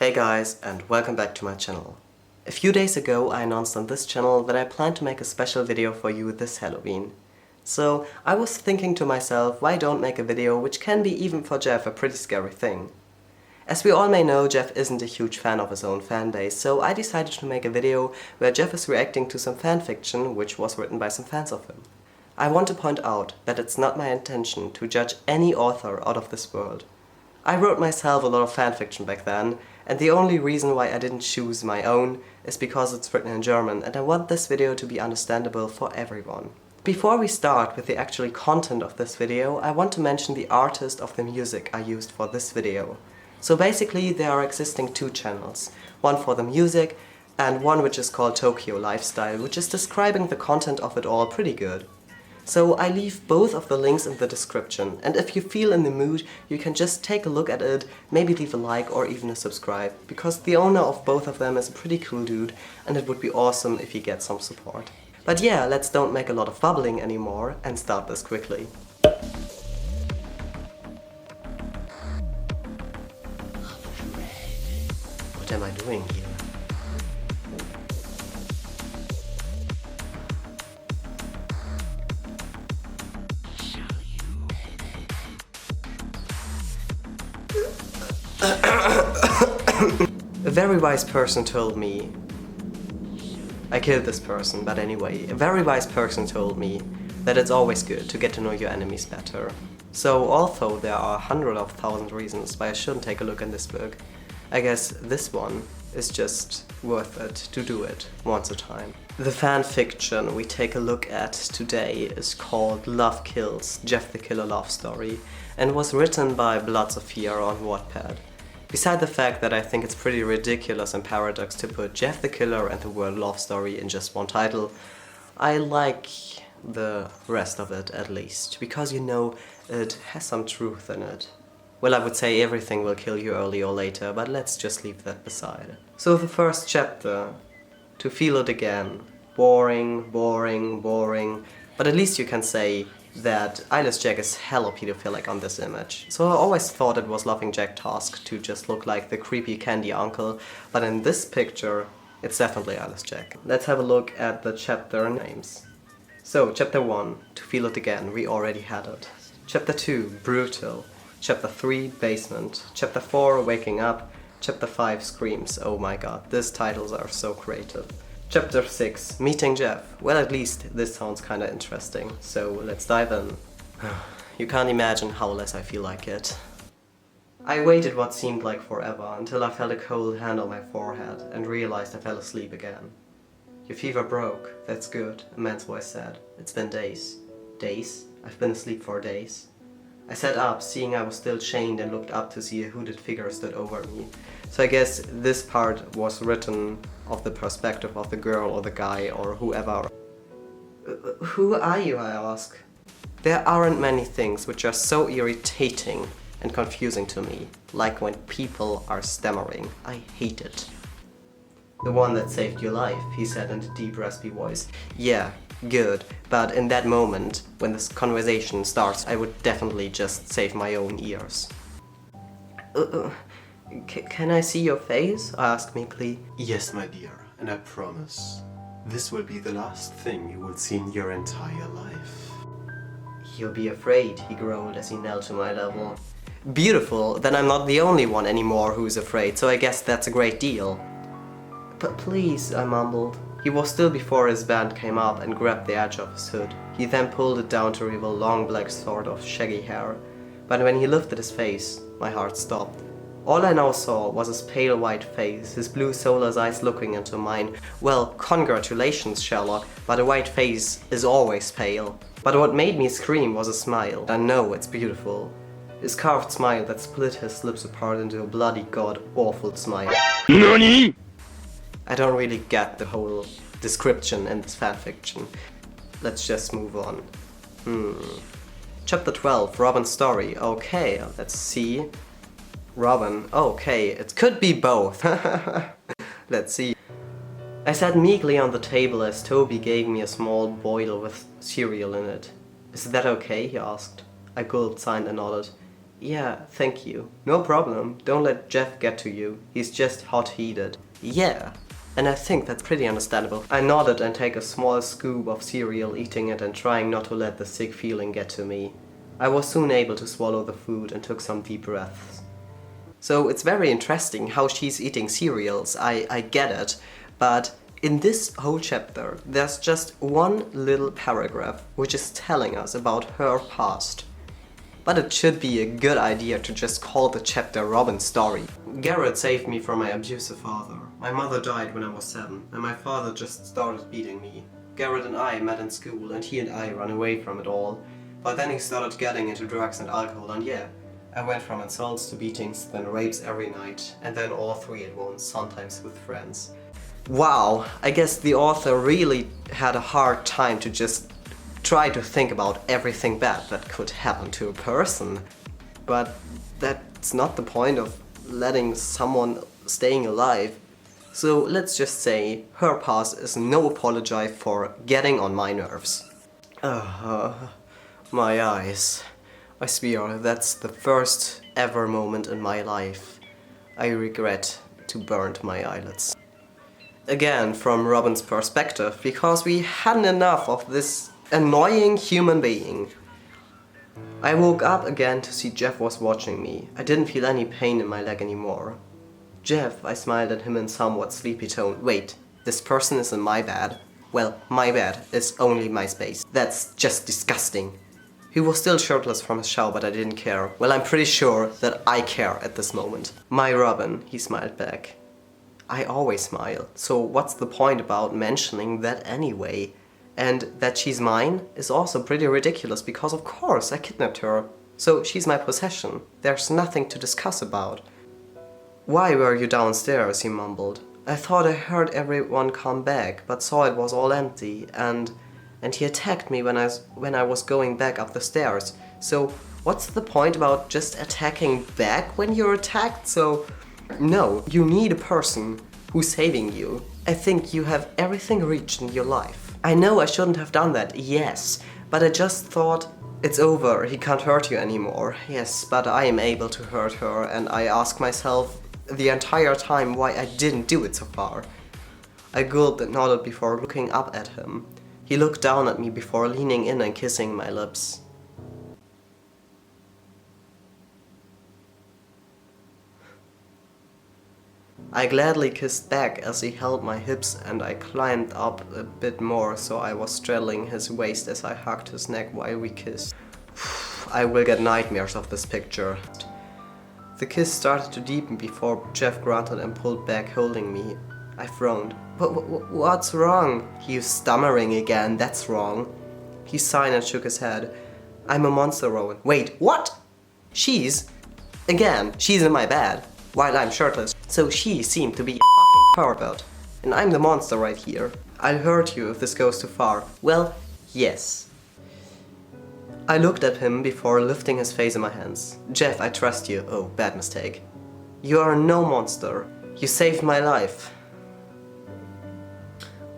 Hey guys, and welcome back to my channel. A few days ago I announced on this channel that I plan to make a special video for you this Halloween. So I was thinking to myself, why don't make a video which can be, even for Jeff, a pretty scary thing. As we all may know, Jeff isn't a huge fan of his own fanbase, so I decided to make a video where Jeff is reacting to some fanfiction which was written by some fans of him. I want to point out that it's not my intention to judge any author out of this world. I wrote myself a lot of fanfiction back then, and the only reason why I didn't choose my own is because it's written in German, and I want this video to be understandable for everyone. Before we start with the actual content of this video, I want to mention the artist of the music I used for this video. So basically there are existing two channels, one for the music and one which is called Tokyo Lifestyle, which is describing the content of it all pretty good. So I leave both of the links in the description, and if you feel in the mood, you can just take a look at it, maybe leave a like or even a subscribe, because the owner of both of them is a pretty cool dude, and it would be awesome if he gets some support. But yeah, let's don't make a lot of bubbling anymore and start this quickly. What am I doing here? A very wise person told me, I killed this person, but anyway, a very wise person told me that it's always good to get to know your enemies better. So although there are hundreds of thousand reasons why I shouldn't take a look in this book, I guess this one is just worth it to do it once a time. The fanfiction we take a look at today is called Love Kills, Jeff the Killer Love Story, and was written by Bloods of Fear on Wattpad. Beside the fact that I think it's pretty ridiculous and paradox to put Jeff the Killer and the word love story in just one title, I like the rest of it at least, because you know, it has some truth in it. Well, I would say everything will kill you early or later, but let's just leave that beside. So the first chapter, to feel it again. Boring, boring, boring, but at least you can say that Eyeless Jack is hella pedophilic on this image. So I always thought it was Loving Jack Task to just look like the creepy candy uncle, but in this picture, it's definitely Eyeless Jack. Let's have a look at the chapter names. So, chapter 1, To Feel It Again, we already had it. Chapter 2, Brutal. Chapter 3, Basement. Chapter 4, Waking Up. Chapter 5, Screams. Oh my god, these titles are so creative. Chapter 6, Meeting Jeff. Well, at least this sounds kinda interesting, so let's dive in. You can't imagine how less I feel like it. I waited what seemed like forever until I felt a cold hand on my forehead and realized I fell asleep again. Your fever broke, that's good, a man's voice said. It's been days. Days? I've been asleep for days. I sat up, seeing I was still chained, and looked up to see a hooded figure stood over me. So I guess this part was written of the perspective of the girl or the guy or whoever. Who are you, I ask? There aren't many things which are so irritating and confusing to me, like when people are stammering. I hate it. The one that saved your life, he said in a deep raspy voice. Yeah, good, but in that moment, when this conversation starts, I would definitely just save my own ears. Can I see your face? I asked meekly. Yes, my dear, and I promise, this will be the last thing you will see in your entire life. You'll be afraid, he growled as he knelt to my level. Beautiful, then I'm not the only one anymore who's afraid, so I guess that's a great deal. But please, I mumbled. He was still before his band came up and grabbed the edge of his hood. He then pulled it down to reveal long black sword of shaggy hair. But when he lifted his face, my heart stopped. All I now saw was his pale white face, his blue soulless eyes looking into mine. Well, congratulations, Sherlock, but a white face is always pale. But what made me scream was a smile. I know it's beautiful. His carved smile that split his lips apart into a bloody god-awful smile. NANI?! I don't really get the whole description in this fanfiction. Let's just move on. Chapter 12, Robin's story. Okay, let's see. Robin, okay, it could be both. Let's see. I sat meekly on the table as Toby gave me a small boil with cereal in it. Is that okay? He asked. I gulped, signed and nodded. Yeah, thank you. No problem. Don't let Jeff get to you. He's just hot-headed. Yeah. And I think that's pretty understandable. I nodded and take a small scoop of cereal, eating it and trying not to let the sick feeling get to me. I was soon able to swallow the food and took some deep breaths. So it's very interesting how she's eating cereals, I get it, but in this whole chapter there's just one little paragraph which is telling us about her past. But it should be a good idea to just call the chapter Robin's story. Garrett saved me from my abusive father. My mother died when I was 7, and my father just started beating me. Garrett and I met in school, and he and I ran away from it all. But then he started getting into drugs and alcohol, and yeah, I went from insults to beatings, then rapes every night, and then all 3 at once, sometimes with friends. Wow, I guess the author really had a hard time to just try to think about everything bad that could happen to a person. But that's not the point of letting someone staying alive. So let's just say her past is no apology for getting on my nerves. My eyes. I swear that's the first ever moment in my life I regret to burn my eyelids. Again, from Robin's perspective, because we hadn't enough of this annoying human being. I woke up again to see Jeff was watching me. I didn't feel any pain in my leg anymore. Jeff, I smiled at him in somewhat sleepy tone. Wait, this person is in my bed? Well, my bed is only my space. That's just disgusting. He was still shirtless from his shower, but I didn't care. Well, I'm pretty sure that I care at this moment. My Robin, he smiled back. I always smile, so what's the point about mentioning that anyway? And that she's mine is also pretty ridiculous because of course I kidnapped her. So she's my possession. There's nothing to discuss about. Why were you downstairs? He mumbled. I thought I heard everyone come back, but saw it was all empty, and he attacked me when I was going back up the stairs. So what's the point about just attacking back when you're attacked? So no, you need a person who's saving you. I think you have everything reached in your life. I know I shouldn't have done that, yes, but I just thought, it's over, he can't hurt you anymore. Yes, but I am able to hurt her, and I ask myself the entire time why I didn't do it so far. I gulped and nodded before looking up at him. He looked down at me before leaning in and kissing my lips. I gladly kissed back as he held my hips, and I climbed up a bit more so I was straddling his waist as I hugged his neck while we kissed. I will get nightmares of this picture. The kiss started to deepen before Jeff grunted and pulled back, holding me. I frowned. What's wrong? He was stammering again, that's wrong. He sighed and shook his head. I'm a monster, Rowan. Wait, what? She's in my bed, while I'm shirtless. So she seemed to be a fucking pervert. And I'm the monster right here. I'll hurt you if this goes too far. Well, yes. I looked at him before lifting his face in my hands. Jeff, I trust you. Oh, bad mistake. You are no monster. You saved my life.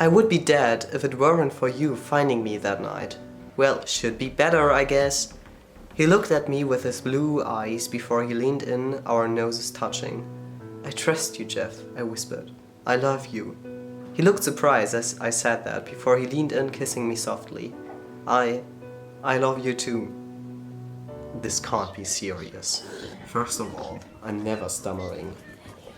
I would be dead if it weren't for you finding me that night. Well, should be better, I guess. He looked at me with his blue eyes before he leaned in, our noses touching. I trust you, Jeff, I whispered. I love you. He looked surprised as I said that before he leaned in, kissing me softly. I love you too. This can't be serious. First of all, I'm never stammering.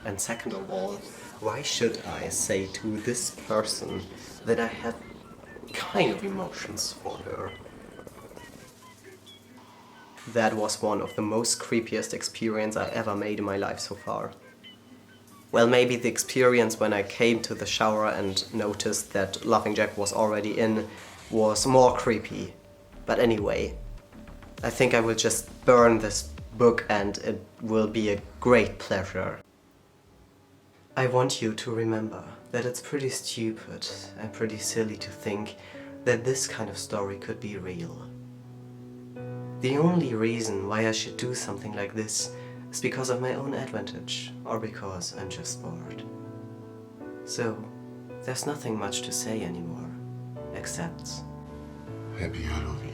And second of all, why should I say to this person that I have kind of emotions for her? That was one of the most creepiest experiences I ever made in my life so far. Well, maybe the experience when I came to the shower and noticed that Laughing Jack was already in was more creepy. But anyway, I think I will just burn this book and it will be a great pleasure. I want you to remember that it's pretty stupid and pretty silly to think that this kind of story could be real. The only reason why I should do something like this is because of my own advantage, or because I'm just bored. So, there's nothing much to say anymore, except... Happy Halloween.